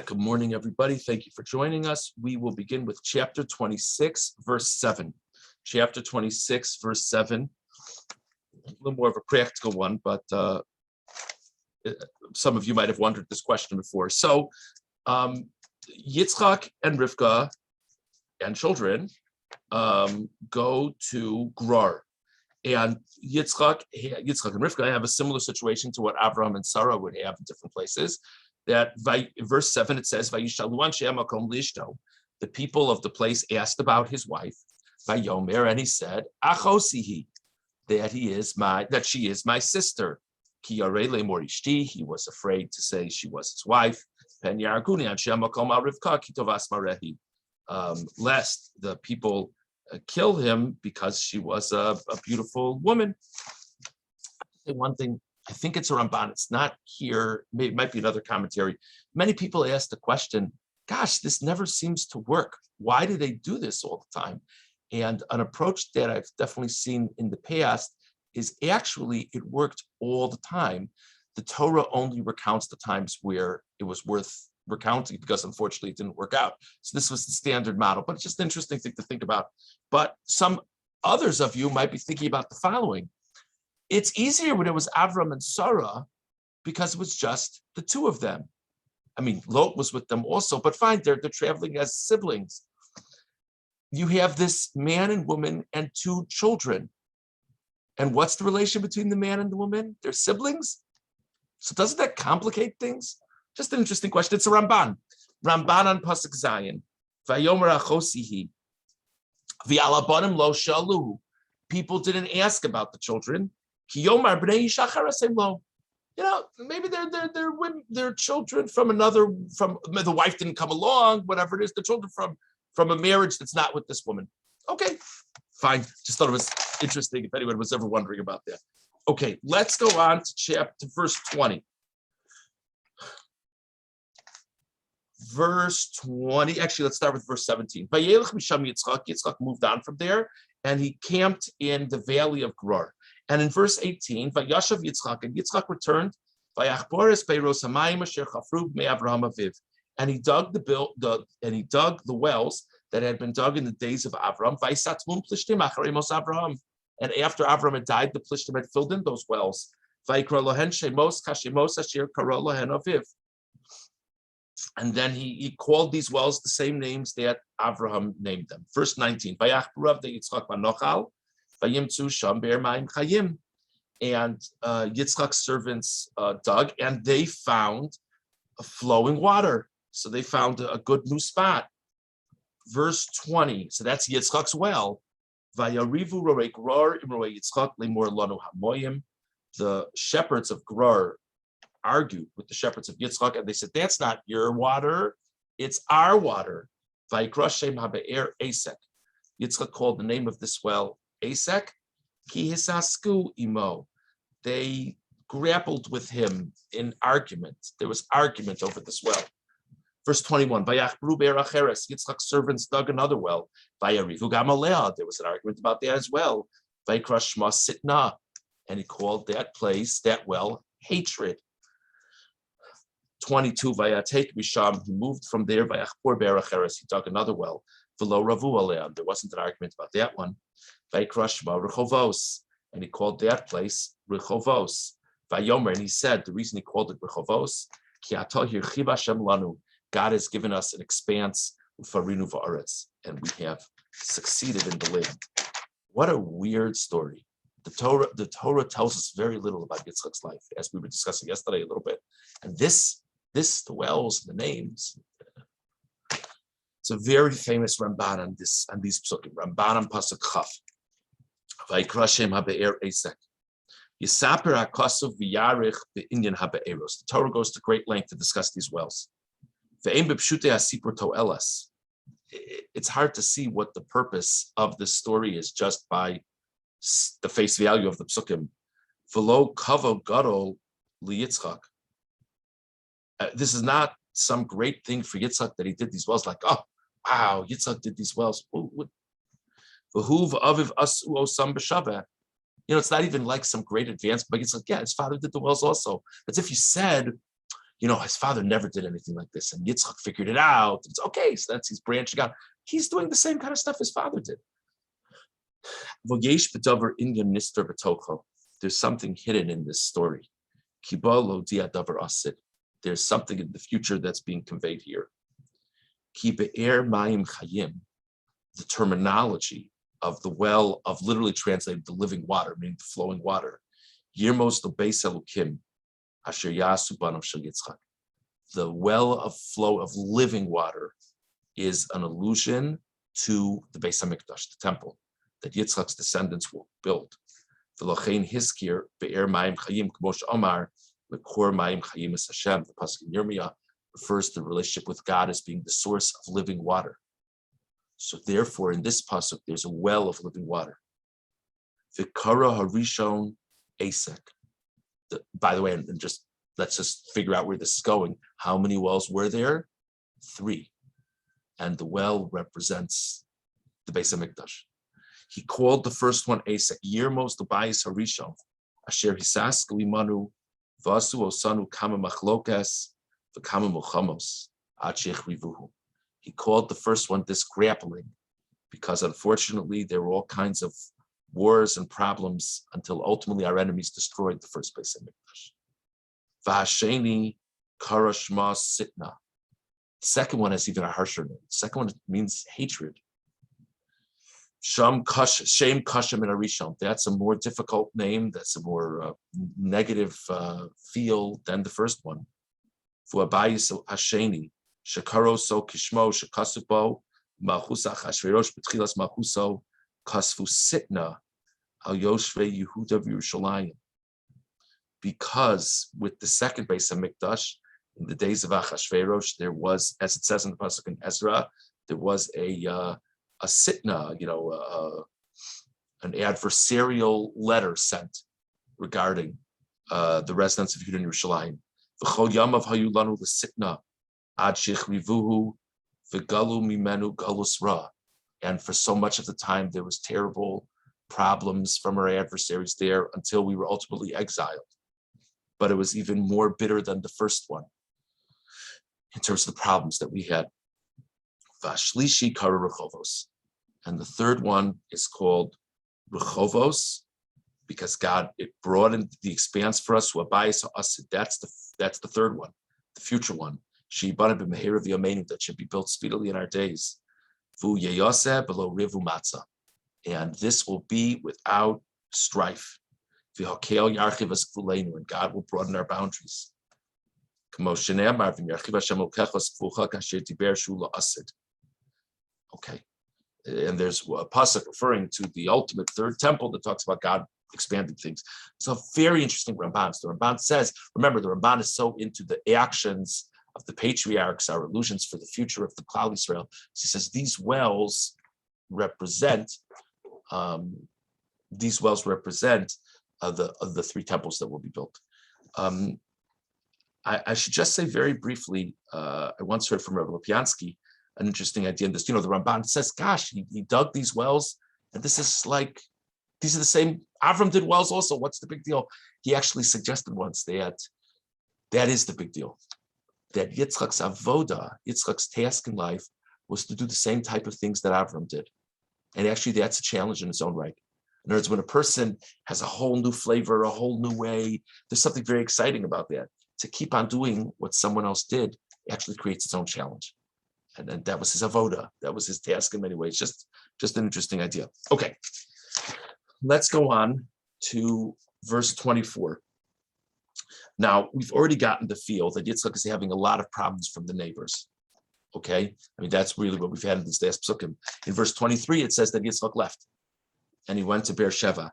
Good morning, everybody. Thank you for joining us. We will begin with chapter 26, verse 7. Chapter 26, verse 7. A little more of a practical one, but some of you might have wondered this question before. So Yitzchak and Rivka and children go to Gerar. And Yitzchak and Rivka have a similar situation to what Abraham and Sarah would have in different places. That verse 7, it says, the people of the place asked about his wife, and he said, that she is my sister. He was afraid to say she was his wife. Lest the people kill him because she was a beautiful woman. One thing, I think it's a Ramban, it's not here, it might be another commentary. Many people ask the question, gosh, this never seems to work. Why do they do this all the time? And an approach that I've definitely seen in the past is actually it worked all the time. The Torah only recounts the times where it was worth recounting because unfortunately it didn't work out. So this was the standard model, but it's just an interesting thing to think about. But some others of you might be thinking about the following. It's easier when it was Avram and Sarah because it was just the two of them. I mean, Lot was with them also, but fine, they're traveling as siblings. You have this man and woman and two children. And what's the relation between the man and the woman? They're siblings? So doesn't that complicate things? Just an interesting question. It's a Ramban. Ramban on Pasuk Zayin. Vayomer achosihi. V'alabanim lo shalu. People didn't ask about the children. Kiyomar b'nei yishachar asem lo. You know, maybe they're women, they're children from the wife didn't come along, whatever it is, the children from a marriage that's not with this woman. Okay, fine. Just thought it was interesting if anyone was ever wondering about that. Okay, let's go on to verse 20. Verse 20, actually, let's start with verse 17. Yitzchak moved on from there, and he camped in the valley of Gerar. And in verse 18, Vayashav Yitzchak, and Yitzchak returned, and he dug the wells that had been dug in the days of Avram. And after Avram had died, the Plishtim had filled in those wells. And then he called these wells the same names that Avraham named them. Verse 19. And Yitzchak's servants dug, and they found flowing water. So they found a good new spot. Verse 20. So that's Yitzchak's well. The shepherds of Gerar argued with the shepherds of Yitzchak, and they said, that's not your water, it's our water. Yitzchak called the name of this well Asek, ki hisasku imo. They grappled with him in argument. There was argument over this well. Verse 21, Yitzchak's servants dug another well. There was an argument about that as well. And he called that place, that well, hatred. 22, Vayatek Misham, he moved from there, Vayachpor Beracheres, he dug another well. Velo Ravu Aleam, there wasn't an argument about that one. Vayikrashma Rechovos, and he called that place Rechovos. Vayomer, and he said, the reason he called it Rechovos, Ki atah hirchiv Hashem lanu, God has given us an expanse, Ufarinu va'aretz, and we have succeeded in the land. What a weird story. The Torah tells us very little about Yitzchak's life, as we were discussing yesterday a little bit. And the wells, the names. It's a very famous Ramban on these psukim. Ramban on Pasuk Chaf. Vayikra Shem habe'er Esek. Yisaper hakasav v'yarich be'inyan habe'eros. The Torah goes to great length to discuss these wells. Ve'em b'pshutei hasipur to'elas. It's hard to see what the purpose of this story is just by the face value of the psukim. V'lo kavo gadol liyitzchak. This is not some great thing for Yitzchak that he did these wells. Like, oh, wow, Yitzchak did these wells. It's not even like some great advancement. But it's like, yeah, his father did the wells also. It's if you said, his father never did anything like this, and Yitzchak figured it out. It's okay, so he's branching out. He's doing the same kind of stuff his father did. There's something hidden in this story. There's something in the future that's being conveyed here. The terminology of the well, of literally translated the living water, meaning the flowing water. The well of flow of living water is an allusion to the Beis Hamikdash, the temple that Yitzchak's descendants will build. The pasuk in Yirmiyah refers to the relationship with God as being the source of living water. So therefore, in this pasuk, there's a well of living water. Vikara harishon asek. By the way, and let's just figure out where this is going. How many wells were there? 3. And the well represents the Beis Hamikdash. He called the first one Asek, Yirmos L'bayis Harishon, Asher Hisas Glimanu, Vasu Osanu Kama Machlokas, V'Kama Muchamos, Achich Rivuhu. He called the first one this grappling, because unfortunately there were all kinds of wars and problems until ultimately our enemies destroyed the first Beis Hamikdash. V'Hasheni Karashma Sitna. The second one has even a harsher name. The second one means hatred. Shem Kashem and Arishon. That's a more difficult name. That's a more negative feel than the first one. Fuabayis Hasheni, Shekaro so Kishmo, Shekasubo, Malchusa Chashverosh, Betchilas Malchuso, Kasfu Sitna, Al Yoshve Yehuda Yerushalayim. Because with the second Beis Hamikdash, in the days of Achashverosh, there was, as it says in the pasuk in Ezra, there was a sitna, an adversarial letter sent regarding the residents of Yehuda and Yerushalayim. V'chol yamav hayu lanu l'sitna ad shechrivuhu v'galu mimenu galus ra. And for so much of the time, there was terrible problems from our adversaries there until we were ultimately exiled. But it was even more bitter than the first one in terms of the problems that we had. Vashlishi kara rechovos. And the third one is called rechovos, because God, it broadened the expanse for us. That's the third one, the future one. That should be built speedily in our days. And this will be without strife. And God will broaden our boundaries. Okay. And there's a pasuk referring to the ultimate third temple that talks about God expanding things. So very interesting Ramban. The Ramban says, remember, the Ramban is so into the actions of the patriarchs, our illusions for the future of the Klal Yisrael. So he says these wells represent the 3 temples that will be built. I should just say very briefly, I once heard from Rabbi Lopiansky an interesting idea in this. The Ramban says, gosh, he dug these wells, and these are the same, Avram did wells also, what's the big deal? He actually suggested once that is the big deal, that Yitzchak's avoda, Yitzchak's task in life, was to do the same type of things that Avram did. And actually that's a challenge in its own right. In other words, when a person has a whole new flavor, a whole new way, there's something very exciting about that. To keep on doing what someone else did actually creates its own challenge. And then that was his avoda. That was his task in many ways. Just an interesting idea. Okay, let's go on to verse 24. Now, we've already gotten the feel that Yitzchak is having a lot of problems from the neighbors. Okay, I mean, that's really what we've had in this last psukim. In verse 23, it says that Yitzchak left and he went to Beersheba.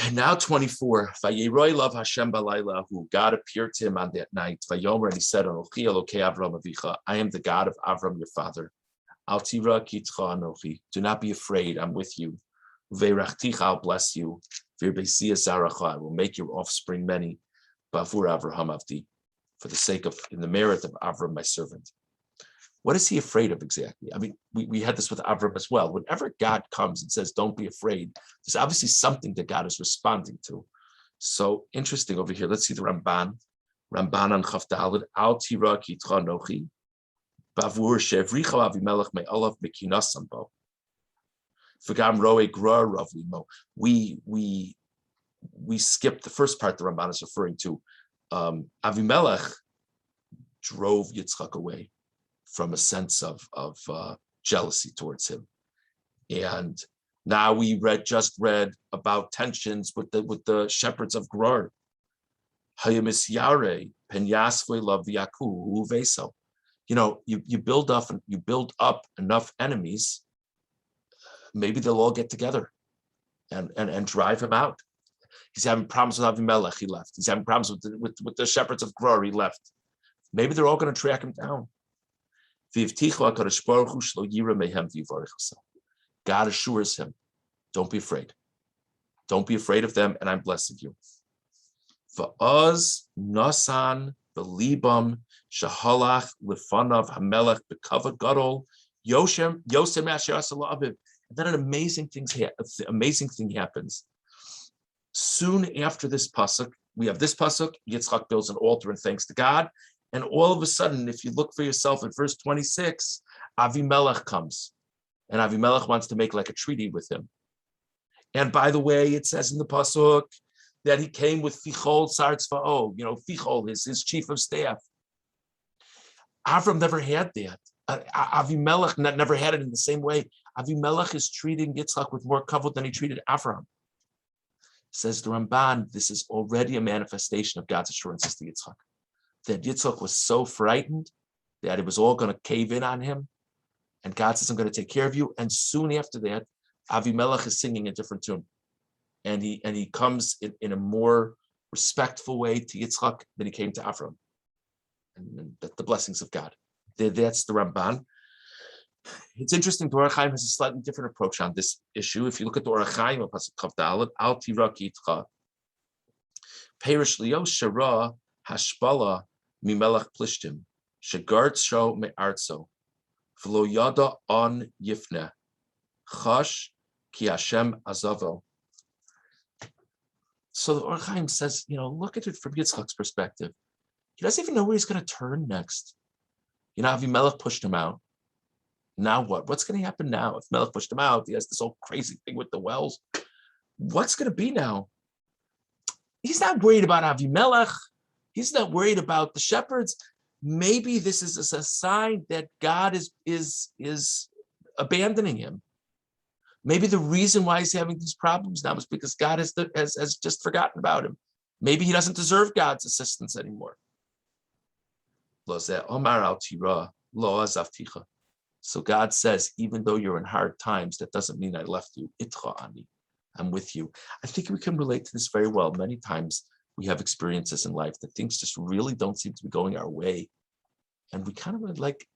And now 24, Vayiroi love Hashem balayla, who God appeared to him on that night. Vayomer, and he said, Anochi Elokei Avram Avicha, I am the God of Avram, your father. Al tira kitcha anochi, do not be afraid, I'm with you. Veirachticha, I'll bless you. Virbeisia zaracha, I will make your offspring many. Bavur Avraham Avdi, for the sake of, in the merit of Avram, my servant. What is he afraid of exactly? I mean, we had this with Avram as well. Whenever God comes and says, don't be afraid, there's obviously something that God is responding to. So interesting over here. Let's see the Ramban. Rambanan Chavdalid Al Tira Kitcha Nochi Bavur Shevricha Avimelech Me Olav Mekinasambo V'gam Roe Gra Ravlimo. We skipped the first part the Ramban is referring to. Avimelech drove Yitzchak away from a sense of jealousy towards him, and now we just read about tensions with the shepherds of Gerar. Hayamis Yare Pen Yasve Lav Yaku Uveso. You build up enough enemies, maybe they'll all get together and drive him out. He's having problems with Avimelech, he left. He's having problems with the shepherds of Gerar, he left. Maybe they're all going to track him down. God assures him, don't be afraid. Don't be afraid of them, and I'm blessing you. Va'az nasan belibam shahalach lefanav hamelech bekavod gadol yosem asher asala aviv. And then an amazing thing happens. Soon after this pasuk, we have this pasuk. Yitzchak builds an altar and thanks to God. And all of a sudden, if you look for yourself at verse 26, Avimelech comes. And Avimelech wants to make like a treaty with him. And by the way, it says in the pasuk that he came with Fichol Sar Tzva'o, Fichol, his chief of staff. Avram never had that. Avimelech never had it in the same way. Avimelech is treating Yitzchak with more kavod than he treated Avram. Says the Ramban, this is already a manifestation of God's assurances to Yitzchak. That Yitzchak was so frightened that it was all going to cave in on him. And God says, I'm going to take care of you. And soon after that, Avimelech is singing a different tune. And he comes in a more respectful way to Yitzchak than he came to Avram. And the blessings of God. That's the Ramban. It's interesting, the Orach Chaim has a slightly different approach on this issue. If you look at the Orach Chaim of Pasuk Chav Dalet, Al Tira Kitcha, Perish Leo Shara Hashbala Mimelech Plishtim, Shagart Sho Me'artso, V'lo Yada On Yifne, Chash Ki Hashem Azavo. So the Orach Chaim says, look at it from Yitzchak's perspective. He doesn't even know where he's going to turn next. Avimelech pushed him out. Now what? What's going to happen now? If Melech pushed him out, he has this whole crazy thing with the wells. What's going to be now? He's not worried about Avimelech. He's not worried about the shepherds. Maybe this is a sign that God is abandoning him. Maybe the reason why he's having these problems now is because God has just forgotten about him. Maybe he doesn't deserve God's assistance anymore. So God says, even though you're in hard times, that doesn't mean I left you. Itcha ani, I'm with you. I think we can relate to this very well. Many times we have experiences in life that things just really don't seem to be going our way. And we kind of like,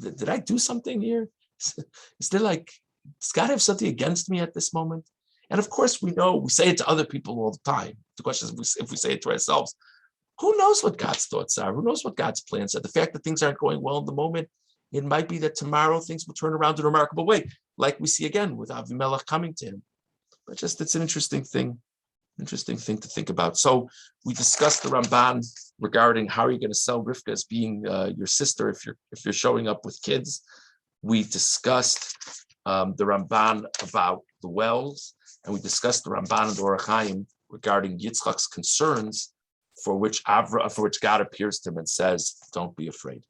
did I do something here? Is there does God have something against me at this moment? And of course, we say it to other people all the time. The question is if we say it to ourselves, who knows what God's thoughts are? Who knows what God's plans are? The fact that things aren't going well in the moment, it might be that tomorrow things will turn around in a remarkable way, like we see again with Avimelech coming to him. But just it's an interesting thing to think about. So we discussed the Ramban regarding how are you going to sell Rivka as being your sister if you're showing up with kids. We discussed the Ramban about the wells, and we discussed the Ramban and the Orach Chaim regarding Yitzchak's concerns, for which God appears to him and says, "Don't be afraid."